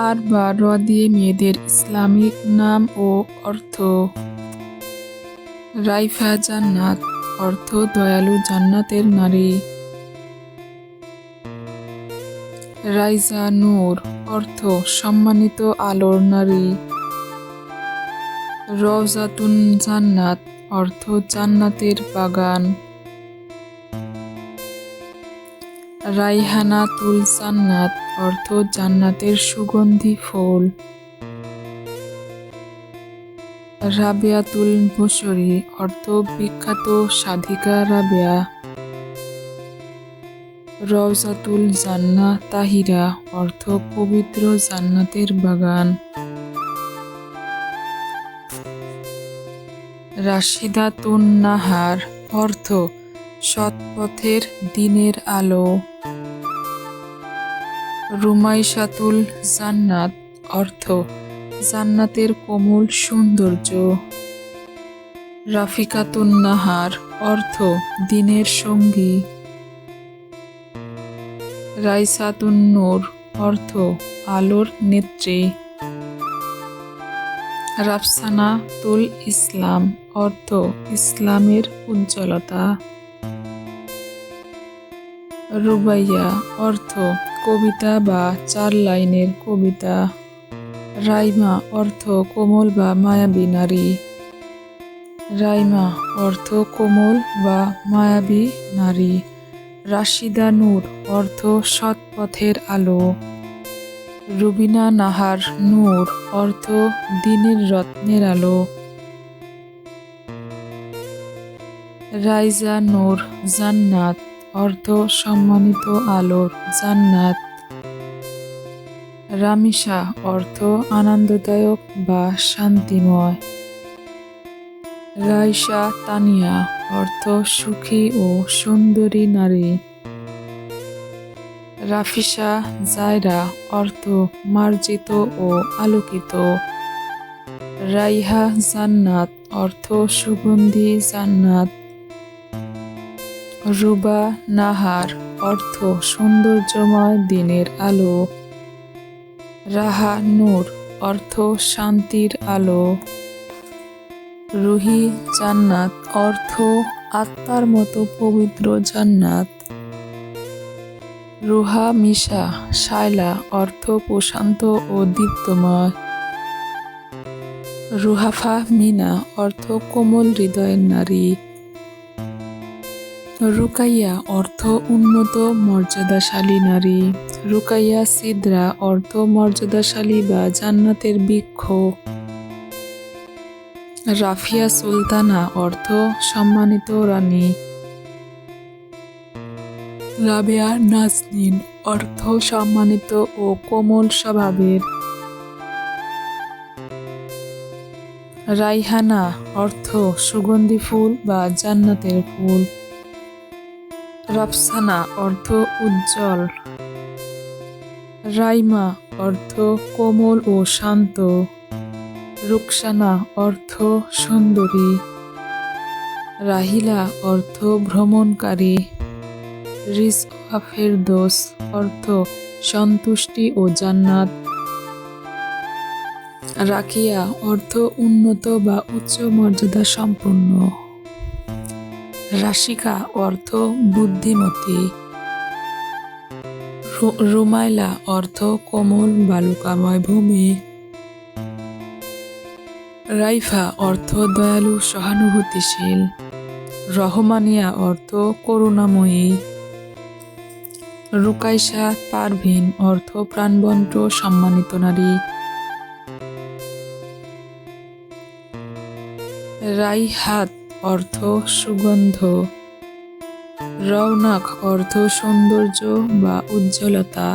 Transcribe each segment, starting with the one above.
আর বা র দিয়ে মেয়েদের ইসলামিক নাম ও অর্থ। রাইফা জান্নাত অর্থ দয়ালু জান্নাতের নারী। রাইজা নূর অর্থ সম্মানিত আলোর নারী। রওজাতুন জান্নাত অর্থ জান্নাতের বাগান। রাইহানাতুল জান্নাত অর্থ জান্নাতের সুগন্ধি ফুল। রাবেয়াতুল বসরি অর্থ বিখ্যাত সাধিকা রাবেয়া। রওজাতুল জান্নাহ তাহিরা অর্থ পবিত্র জান্নাতের বাগান। রাশিদাতুন নাহার অর্থ সৎপথের দিনের আলো। রুমাইশাতুল জান্নাত অর্থ জান্নাতের কোমল সৌন্দর্য। রাফিকাতুন নাহার অর্থ দিনের সঙ্গী। রাইসাতুন নূর অর্থ আলোর নেত্রী। রাফসানাতুল ইসলাম অর্থ ইসলামের উজ্জ্বলতা। রুবাইয়া অর্থ কবিতা বা 4 লাইনের কবিতা। রাইমা অর্থ কোমল বা মায়াবী নারী। রাইমা অর্থ কোমল বা মায়াবী নারী। রাশিদা নূর অর্থ সৎ পথের আলো। রুবিনা নাহার নূর অর্থ দিনের রত্নের আলো। রাইজা নূর জান্নাত অর্থ সম্মানিত আলোর জান্নাত। রামিসা অর্থ আনন্দদায়ক বা শান্তিময়। রাইসা তানিয়া অর্থ সুখী ও সুন্দরী নারী। রাফিসা জায়রা অর্থ মার্জিত ও আলোকিত। রাইহা জান্নাত অর্থ সুগন্ধি জান্নাত। রুবা নাহার অর্থ সৌন্দর্যময় দিনের আলো। রাহা নূর অর্থ শান্তির আলো। রুহি জান্নাত অর্থ আত্মার মতো পবিত্র জান্নাত। রুহা মিশা শায়লা অর্থ প্রশান্ত ও দীপ্তময়। রুহাফা মিনা অর্থ কোমল হৃদয়ের নারী। রুকাইয়া অর্থ উন্নত মর্যাদাশালী নারী। রুকাইয়া সিদরা অর্থ মর্যাদাশালী বা জান্নাতের বৃক্ষ। রাফিয়া সুলতানা অর্থ সম্মানিত রানী। রাবেয়া নাজনীন অর্থ সম্মানিত ও কোমল স্বভাবের। রাইহানা অর্থ সুগন্ধি ফুল বা জান্নাতের ফুল। রাফসানা অর্থ উজ্জ্বল। রাইমা অর্থ কোমল ও শান্ত। রুকসানা অর্থ সুন্দরী। রাহিলা অর্থ ভ্রমণকারী। রিজওয়া ফেরদৌস অর্থ সন্তুষ্টি ও জান্নাত। রাকিয়া অর্থ উন্নত বা উচ্চ মর্যাদা সম্পন্ন। রাশিকা অর্থ বুদ্ধিমতী। রুমাইলা অর্থ কোমল বালুকাময় ভূমি। রাইফা অর্থ দয়ালু সহানুভূতিশীল। রহমানিয়া অর্থ করুণাময়ী। রুকাইশা পারভিন অর্থ প্রাণবন্ত সম্মানিত নারী। রাইহাত অর্থ সুগন্ধ। রৌনক অর্থ সৌন্দর্য বা উজ্জ্বলতা।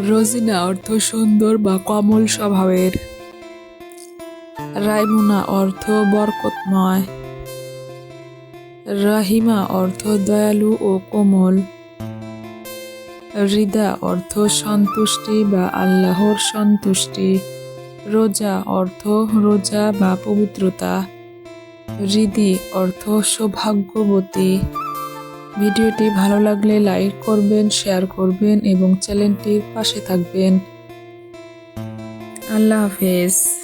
রোজিনা অর্থ সুন্দর বা কমল স্বভাবের। রাইমুনা অর্থ বরকতময়। রাহিমা অর্থ দয়ালু ও কোমল। হৃদা অর্থ সন্তুষ্টি বা আল্লাহর সন্তুষ্টি। রোজা অর্থ রোজা বা পবিত্রতা। হৃদি অর্থ সৌভাগ্যবতী। ভিডিওটি ভালো লাগলে লাইক করবেন, শেয়ার করবেন এবং চ্যানেলটির পাশে থাকবেন। আল্লাহ হাফেজ।